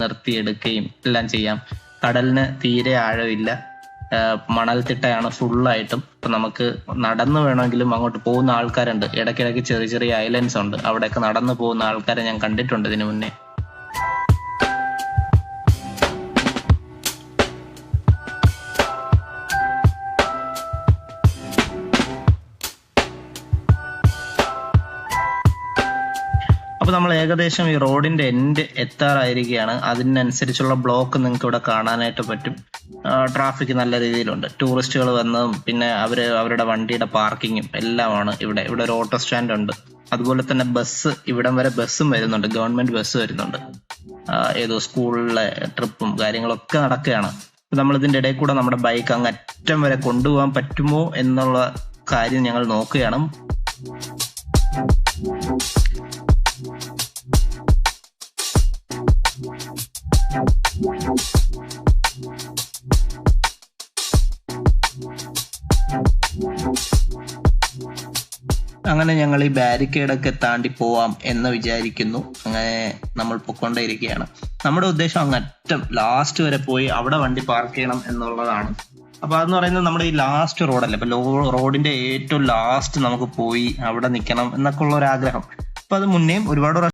നിർത്തിയെടുക്കുകയും എല്ലാം ചെയ്യാം. കടലിന് തീരെ ആഴമില്ല, മണൽത്തിട്ടയാണ് ഫുള്ളായിട്ടും. ഇപ്പൊ നമുക്ക് നടന്നു വേണമെങ്കിലും അങ്ങോട്ട് പോകുന്ന ആൾക്കാരുണ്ട്. ഇടയ്ക്കിടയ്ക്ക് ചെറിയ ചെറിയ ഐലൻഡ്സ് ഉണ്ട്, അവിടെയൊക്കെ നടന്നു പോകുന്ന ആൾക്കാരെ ഞാൻ കണ്ടിട്ടുണ്ട് ഇതിനു മുന്നേ. അപ്പൊ നമ്മൾ ഏകദേശം ഈ റോഡിന്റെ എൻഡ് എത്താറായിരിക്കുകയാണ്. അതിനനുസരിച്ചുള്ള ബ്ലോക്ക് നിങ്ങൾക്ക് ഇവിടെ കാണാനായിട്ട് പറ്റും. ട്രാഫിക് നല്ല രീതിയിലുണ്ട്. ടൂറിസ്റ്റുകൾ വന്നതും പിന്നെ അവരുടെ വണ്ടിയുടെ പാർക്കിങ്ങും എല്ലാമാണ് ഇവിടെ. ഇവിടെ ഒരു ഓട്ടോ സ്റ്റാൻഡ് ഉണ്ട്. അതുപോലെ തന്നെ ബസ്, ഇവിടം വരെ ബസ്സും വരുന്നുണ്ട്, ഗവൺമെന്റ് ബസ് വരുന്നുണ്ട്. ഏതോ സ്കൂളിലെ ട്രിപ്പും കാര്യങ്ങളൊക്കെ നടക്കുകയാണ്. നമ്മൾ ഇതിന്റെ ഇടയിൽ കൂടെ നമ്മുടെ ബൈക്ക് അങ്ങ് അറ്റം വരെ കൊണ്ടുപോകാൻ പറ്റുമോ എന്നുള്ള കാര്യം ഞങ്ങൾ നോക്കുകയാണ്. അങ്ങനെ ഞങ്ങൾ ഈ ബാരിക്കേഡൊക്കെ താണ്ടി പോവാം എന്ന് വിചാരിക്കുന്നു. അങ്ങനെ നമ്മൾ പൊക്കൊണ്ടേയിരിക്കുകയാണ്. നമ്മുടെ ഉദ്ദേശം അങ്ങറ്റം ലാസ്റ്റ് വരെ പോയി അവിടെ വണ്ടി പാർക്ക് ചെയ്യണം എന്നുള്ളതാണ്. അപ്പൊ അതെന്ന് പറയുന്നത് നമ്മുടെ ഈ ലാസ്റ്റ് റോഡല്ലേ, അപ്പൊ റോഡിന്റെ ഏറ്റവും ലാസ്റ്റ് നമുക്ക് പോയി അവിടെ നിൽക്കണം എന്നൊക്കെ ഉള്ള ഒരു ആഗ്രഹം. അപ്പൊ അത് മുന്നേയും ഒരുപാട്